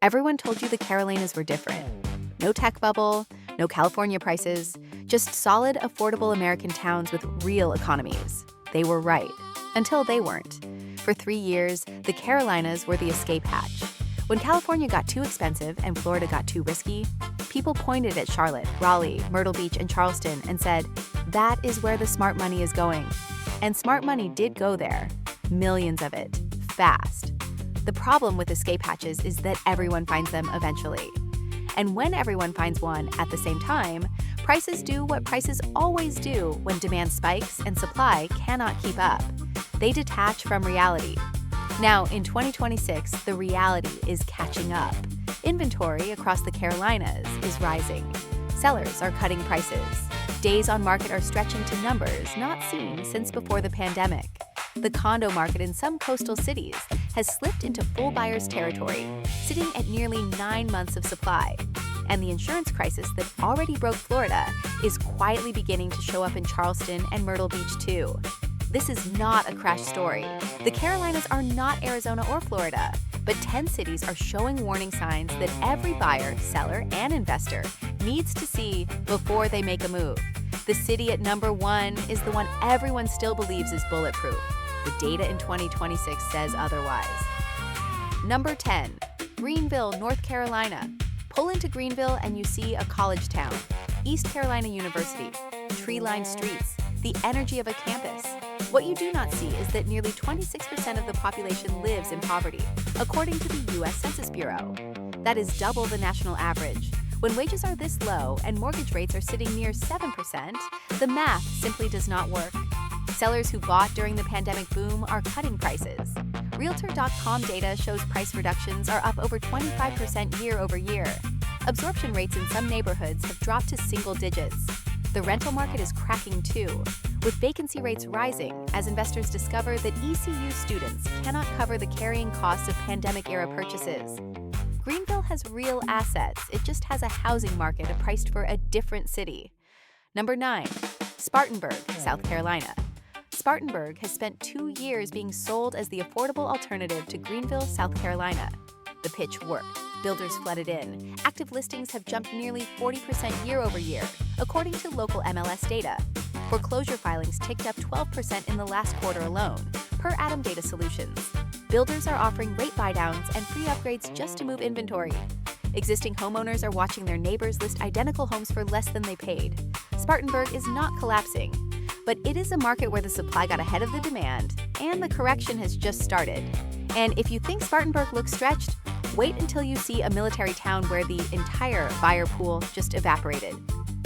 Everyone told you the Carolinas were different. No tech bubble, no California prices, just solid, affordable American towns with real economies. They were right, until they weren't. For 3 years, the Carolinas were the escape hatch. When California got too expensive and Florida got too risky, people pointed at Charlotte, Raleigh, Myrtle Beach, and Charleston and said, that is where the smart money is going. And smart money did go there. Millions of it. Fast. The problem with escape hatches is that everyone finds them eventually. And when everyone finds one at the same time, prices do what prices always do when demand spikes and supply cannot keep up. They detach from reality. Now, in 2026, the reality is catching up. Inventory across the Carolinas is rising. Sellers are cutting prices. Days on market are stretching to numbers not seen since before the pandemic. The condo market in some coastal cities has slipped into full buyer's territory, sitting at nearly 9 months of supply. And the insurance crisis that already broke Florida is quietly beginning to show up in Charleston and Myrtle Beach too. This is not a crash story. The Carolinas are not Arizona or Florida, but 10 cities are showing warning signs that every buyer, seller, and investor needs to see before they make a move. The city at number 1 is the one everyone still believes is bulletproof. The data in 2026 says otherwise. Number 10, Greenville, North Carolina. Pull into Greenville and you see a college town. East Carolina University, tree-lined streets, the energy of a campus. What you do not see is that nearly 26% of the population lives in poverty, according to the U.S. Census Bureau. That is double the national average. When wages are this low and mortgage rates are sitting near 7%, the math simply does not work. Sellers who bought during the pandemic boom are cutting prices. Realtor.com data shows price reductions are up over 25% year over year. Absorption rates in some neighborhoods have dropped to single digits. The rental market is cracking too, with vacancy rates rising as investors discover that ECU students cannot cover the carrying costs of pandemic-era purchases. Greenville has real assets, it just has a housing market priced for a different city. Number 9, Spartanburg, South Carolina. Spartanburg has spent 2 years being sold as the affordable alternative to Greenville, South Carolina. The pitch worked. Builders flooded in. Active listings have jumped nearly 40% year over year, according to local MLS data. Foreclosure filings ticked up 12% in the last quarter alone, per Atom Data Solutions. Builders are offering rate buydowns and free upgrades just to move inventory. Existing homeowners are watching their neighbors list identical homes for less than they paid. Spartanburg is not collapsing, but it is a market where the supply got ahead of the demand, and the correction has just started. And if you think Spartanburg looks stretched, wait until you see a military town where the entire buyer pool just evaporated.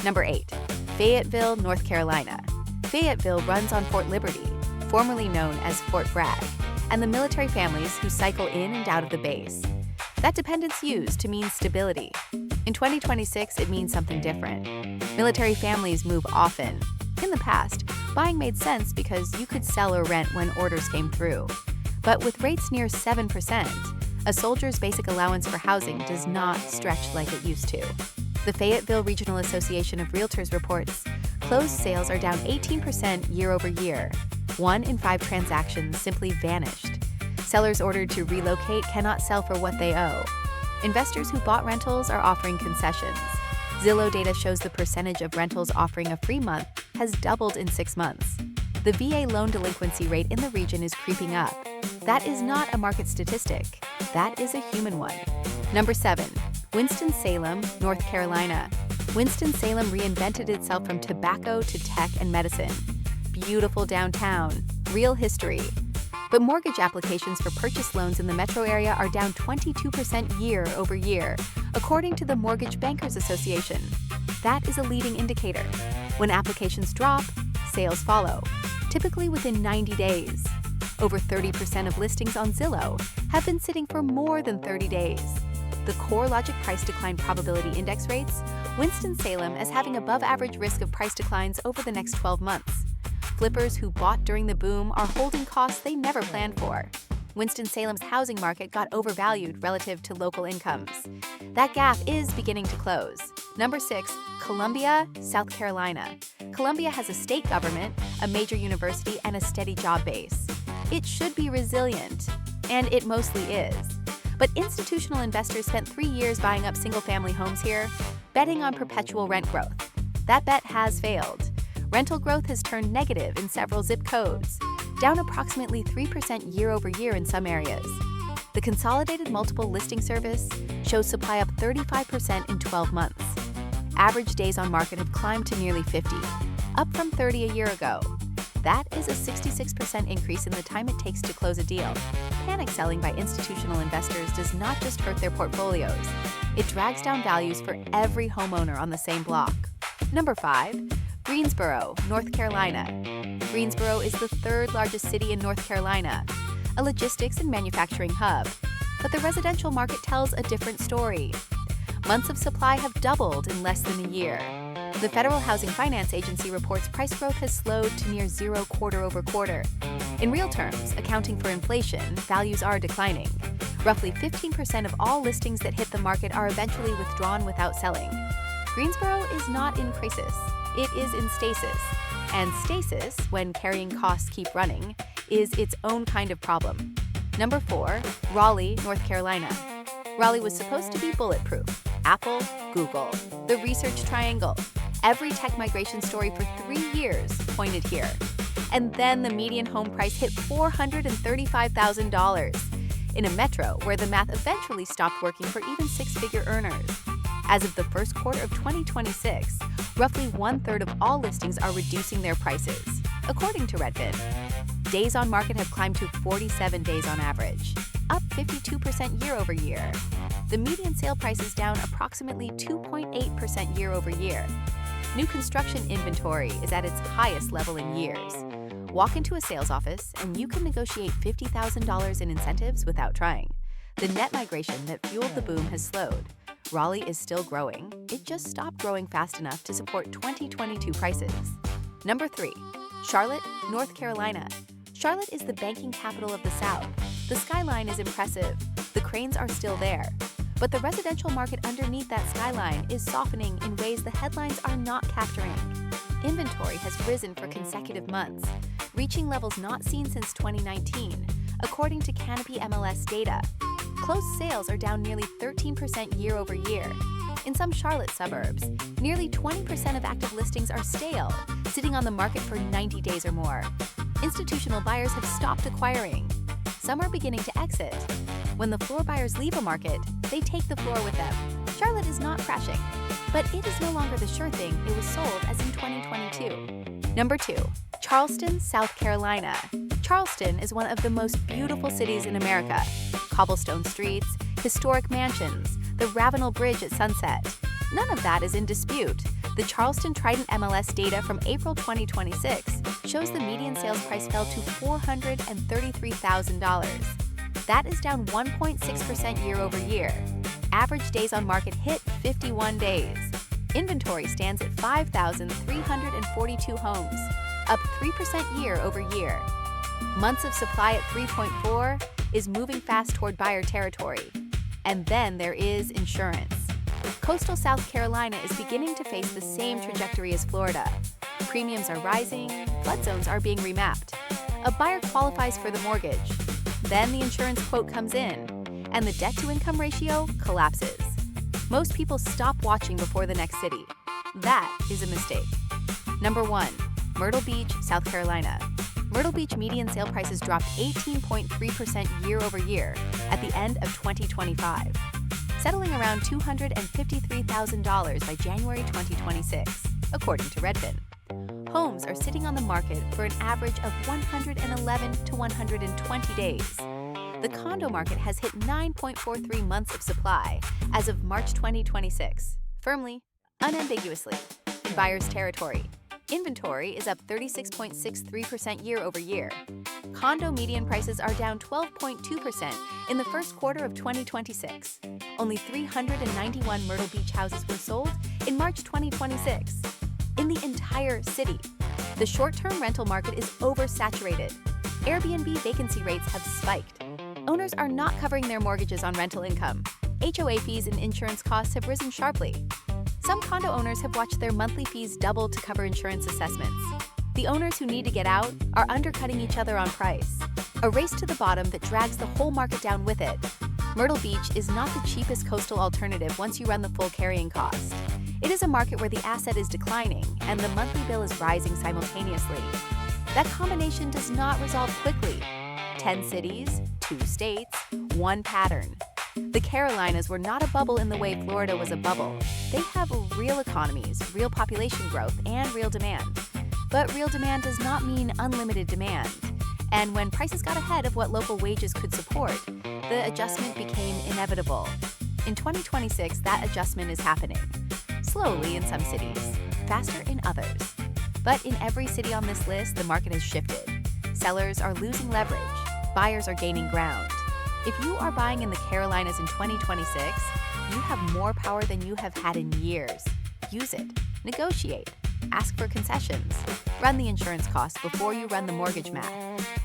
Number 8, Fayetteville, North Carolina. Fayetteville runs on Fort Liberty, formerly known as Fort Bragg, and the military families who cycle in and out of the base. That dependence used to mean stability. In 2026, it means something different. Military families move often. In the past, buying made sense because you could sell or rent when orders came through. But with rates near 7%, a soldier's basic allowance for housing does not stretch like it used to. The Fayetteville Regional Association of Realtors reports closed sales are down 18% year over year. 1 in 5 transactions simply vanished. Sellers ordered to relocate cannot sell for what they owe. Investors who bought rentals are offering concessions. Zillow data shows the percentage of rentals offering a free month has doubled in 6 months. The VA loan delinquency rate in the region is creeping up. That is not a market statistic. That is a human one. Number 7, Winston-Salem, North Carolina. Winston-Salem reinvented itself from tobacco to tech and medicine. Beautiful downtown, real history. But mortgage applications for purchase loans in the metro area are down 22% year over year, according to the Mortgage Bankers Association. That is a leading indicator. When applications drop, sales follow, typically within 90 days. Over 30% of listings on Zillow have been sitting for more than 30 days. The CoreLogic Price Decline Probability Index rates Winston-Salem as having above-average risk of price declines over the next 12 months. Flippers who bought during the boom are holding costs they never planned for. Winston-Salem's housing market got overvalued relative to local incomes. That gap is beginning to close. Number 6, Columbia, South Carolina. Columbia has a state government, a major university, and a steady job base. It should be resilient, and it mostly is. But institutional investors spent 3 years buying up single-family homes here, betting on perpetual rent growth. That bet has failed. Rental growth has turned negative in several zip codes, down approximately 3% year over year in some areas. The Consolidated Multiple Listing Service shows supply up 35% in 12 months. Average days on market have climbed to nearly 50, up from 30 a year ago. That is a 66% increase in the time it takes to close a deal. Panic selling by institutional investors does not just hurt their portfolios, it drags down values for every homeowner on the same block. Number 5. Greensboro, North Carolina. Greensboro is the third largest city in North Carolina, a logistics and manufacturing hub. But the residential market tells a different story. Months of supply have doubled in less than a year. The Federal Housing Finance Agency reports price growth has slowed to near zero quarter over quarter. In real terms, accounting for inflation, values are declining. Roughly 15% of all listings that hit the market are eventually withdrawn without selling. Greensboro is not in crisis, it is in stasis. And stasis, when carrying costs keep running, is its own kind of problem. Number 4, Raleigh, North Carolina. Raleigh was supposed to be bulletproof. Apple, Google, the Research Triangle. Every tech migration story for 3 years pointed here. And then the median home price hit $435,000 in a metro where the math eventually stopped working for even six-figure earners. As of the first quarter of 2026, roughly 1/3 of all listings are reducing their prices, according to Redfin. Days on market have climbed to 47 days on average, up 52% year over year. The median sale price is down approximately 2.8% year over year. New construction inventory is at its highest level in years. Walk into a sales office and you can negotiate $50,000 in incentives without trying. The net migration that fueled the boom has slowed. Raleigh is still growing. It just stopped growing fast enough to support 2022 prices. Number 3, Charlotte, North Carolina. Charlotte is the banking capital of the South. The skyline is impressive. The cranes are still there. But the residential market underneath that skyline is softening in ways the headlines are not capturing. Inventory has risen for consecutive months, reaching levels not seen since 2019, according to Canopy MLS data. Closed sales are down nearly 13% year over year. In some Charlotte suburbs, nearly 20% of active listings are stale, sitting on the market for 90 days or more. Institutional buyers have stopped acquiring. Some are beginning to exit. When the floor buyers leave a market, they take the floor with them. Charlotte is not crashing, but it is no longer the sure thing it was sold as in 2022. Number 2, Charleston, South Carolina. Charleston is one of the most beautiful cities in America. Cobblestone streets, historic mansions, the Ravenel Bridge at sunset. None of that is in dispute. The Charleston Trident MLS data from April 2026 shows the median sales price fell to $433,000. That is down 1.6% year over year. Average days on market hit 51 days. Inventory stands at 5,342 homes, up 3% year over year. Months of supply at 3.4 is moving fast toward buyer territory. And then there is insurance. Coastal South Carolina is beginning to face the same trajectory as Florida. Premiums are rising, flood zones are being remapped. A buyer qualifies for the mortgage. Then the insurance quote comes in, and the debt-to-income ratio collapses. Most people stop watching before the next city. That is a mistake. Number 1, Myrtle Beach, South Carolina. Myrtle Beach median sale prices dropped 18.3% year over year at the end of 2025, settling around $253,000 by January 2026, according to Redfin. Homes are sitting on the market for an average of 111 to 120 days. The condo market has hit 9.43 months of supply as of March 2026, firmly, unambiguously, in buyer's territory. Inventory is up 36.63% year over year. Condo median prices are down 12.2% in the first quarter of 2026. Only 391 Myrtle Beach houses were sold in March 2026. In the entire city, the short-term rental market is oversaturated. Airbnb vacancy rates have spiked. Owners are not covering their mortgages on rental income. HOA fees and insurance costs have risen sharply. Some condo owners have watched their monthly fees double to cover insurance assessments. The owners who need to get out are undercutting each other on price. A race to the bottom that drags the whole market down with it. Myrtle Beach is not the cheapest coastal alternative once you run the full carrying cost. It is a market where the asset is declining and the monthly bill is rising simultaneously. That combination does not resolve quickly. 10 cities, 2 states, 1 pattern. The Carolinas were not a bubble in the way Florida was a bubble. They have real economies, real population growth, and real demand. But real demand does not mean unlimited demand. And when prices got ahead of what local wages could support, the adjustment became inevitable. In 2026, that adjustment is happening. Slowly in some cities, faster in others. But in every city on this list, the market has shifted. Sellers are losing leverage. Buyers are gaining ground. If you are buying in the Carolinas in 2026, you have more power than you have had in years. Use it. Negotiate. Ask for concessions. Run the insurance costs before you run the mortgage math.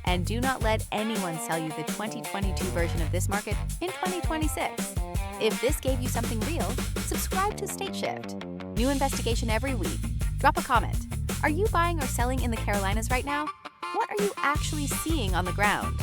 And do not let anyone sell you the 2022 version of this market in 2026. If this gave you something real, subscribe to State Shift. New investigation every week. Drop a comment. Are you buying or selling in the Carolinas right now? What are you actually seeing on the ground?